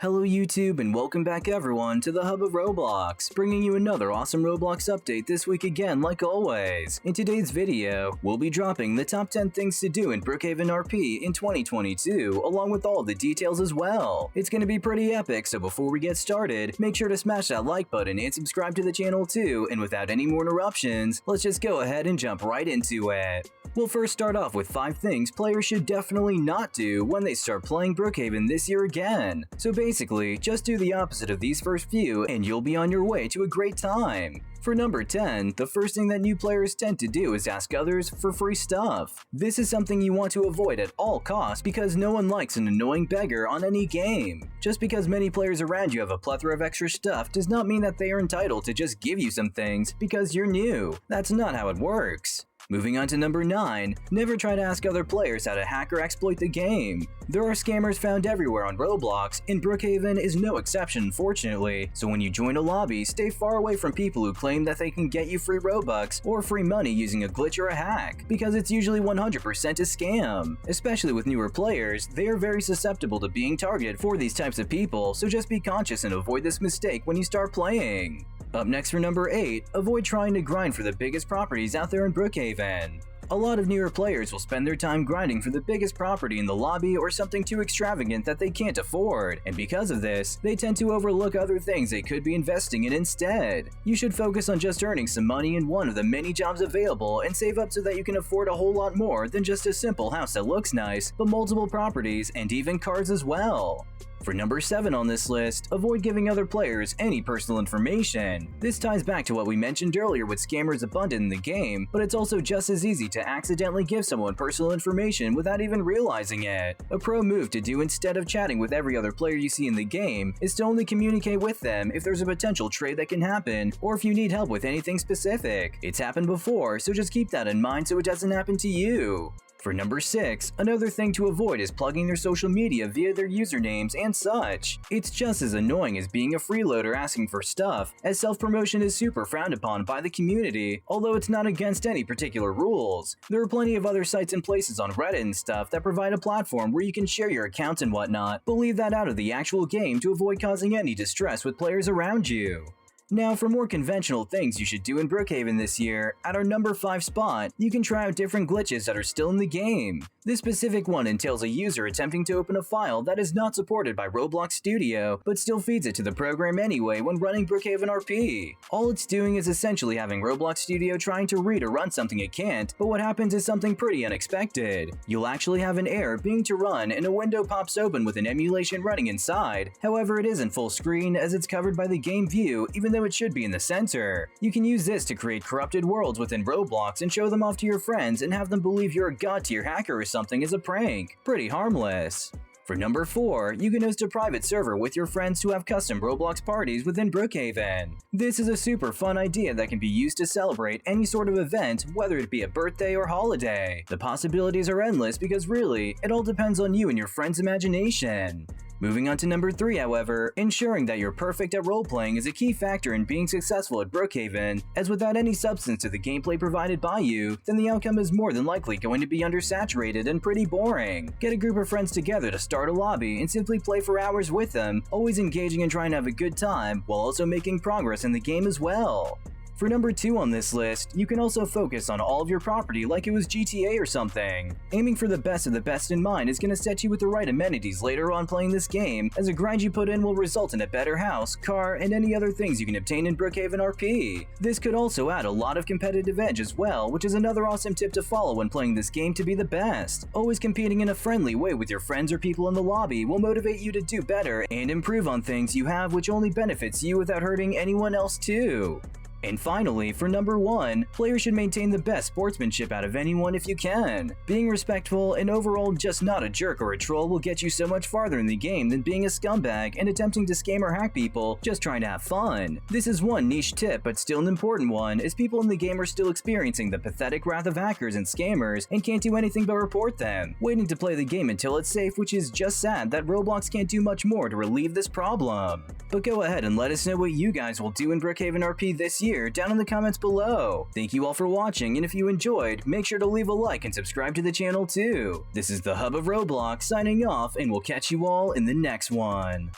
Hello YouTube and welcome back everyone to the hub of Roblox, bringing you another awesome Roblox update this week again like always. In today's video, we'll be dropping the top 10 things to do in Brookhaven RP in 2022, along with all the details as well. It's gonna be pretty epic, so before we get started, make sure to smash that like button and subscribe to the channel too, and without any more interruptions, let's just go ahead and jump right into it. We'll first start off with 5 things players should definitely not do when they start playing Brookhaven this year again. So basically, just do the opposite of these first few and you'll be on your way to a great time. For number 10, the first thing that new players tend to do is ask others for free stuff. This is something you want to avoid at all costs because no one likes an annoying beggar on any game. Just because many players around you have a plethora of extra stuff does not mean that they are entitled to just give you some things because you're new. That's not how it works. Moving on to number 9, never try to ask other players how to hack or exploit the game. There are scammers found everywhere on Roblox, and Brookhaven is no exception unfortunately, so when you join a lobby, stay far away from people who claim that they can get you free Robux or free money using a glitch or a hack, because it's usually 100% a scam. Especially with newer players, they are very susceptible to being targeted for these types of people, so just be conscious and avoid this mistake when you start playing. Up next for number 8, avoid trying to grind for the biggest properties out there in Brookhaven. A lot of newer players will spend their time grinding for the biggest property in the lobby or something too extravagant that they can't afford, and because of this, they tend to overlook other things they could be investing in instead. You should focus on just earning some money in one of the many jobs available and save up so that you can afford a whole lot more than just a simple house that looks nice, but multiple properties and even cars as well. For number 7 on this list, avoid giving other players any personal information. This ties back to what we mentioned earlier with scammers abundant in the game, but it's also just as easy to accidentally give someone personal information without even realizing it. A pro move to do instead of chatting with every other player you see in the game is to only communicate with them if there's a potential trade that can happen or if you need help with anything specific. It's happened before, so just keep that in mind so it doesn't happen to you. For number 6, another thing to avoid is plugging their social media via their usernames and such. It's just as annoying as being a freeloader asking for stuff, as self-promotion is super frowned upon by the community, although it's not against any particular rules. There are plenty of other sites and places on Reddit and stuff that provide a platform where you can share your accounts and whatnot, but leave that out of the actual game to avoid causing any distress with players around you. Now for more conventional things you should do in Brookhaven this year, at our number 5 spot, you can try out different glitches that are still in the game. This specific one entails a user attempting to open a file that is not supported by Roblox Studio, but still feeds it to the program anyway when running Brookhaven RP. All it's doing is essentially having Roblox Studio trying to read or run something it can't, but what happens is something pretty unexpected. You'll actually have an error being to run and a window pops open with an emulation running inside. However, it isn't full screen as it's covered by the game view, even though it should be in the center. You can use this to create corrupted worlds within Roblox and show them off to your friends and have them believe you're a god-tier hacker or something as a prank. Pretty harmless. For number 4, you can host a private server with your friends to have custom Roblox parties within Brookhaven. This is a super fun idea that can be used to celebrate any sort of event, whether it be a birthday or holiday. The possibilities are endless because really, it all depends on you and your friends' imagination. Moving on to number 3, however, ensuring that you're perfect at role-playing is a key factor in being successful at Brookhaven, as without any substance to the gameplay provided by you, then the outcome is more than likely going to be undersaturated and pretty boring. Get a group of friends together to start a lobby and simply play for hours with them, always engaging and trying to have a good time, while also making progress in the game as well. For number 2 on this list, you can also focus on all of your property like it was GTA or something. Aiming for the best of the best in mind is going to set you with the right amenities later on playing this game, as a grind you put in will result in a better house, car, and any other things you can obtain in Brookhaven RP. This could also add a lot of competitive edge as well, which is another awesome tip to follow when playing this game to be the best. Always competing in a friendly way with your friends or people in the lobby will motivate you to do better and improve on things you have, which only benefits you without hurting anyone else too. And finally, for number 1, players should maintain the best sportsmanship out of anyone if you can. Being respectful and overall just not a jerk or a troll will get you so much farther in the game than being a scumbag and attempting to scam or hack people just trying to have fun. This is one niche tip, but still an important one, as people in the game are still experiencing the pathetic wrath of hackers and scammers and can't do anything but report them, waiting to play the game until it's safe, which is just sad that Roblox can't do much more to relieve this problem. But go ahead and let us know what you guys will do in Brookhaven RP this year down in the comments below. Thank you all for watching, and if you enjoyed, make sure to leave a like and subscribe to the channel too. This is the Hub of Roblox signing off, and we'll catch you all in the next one.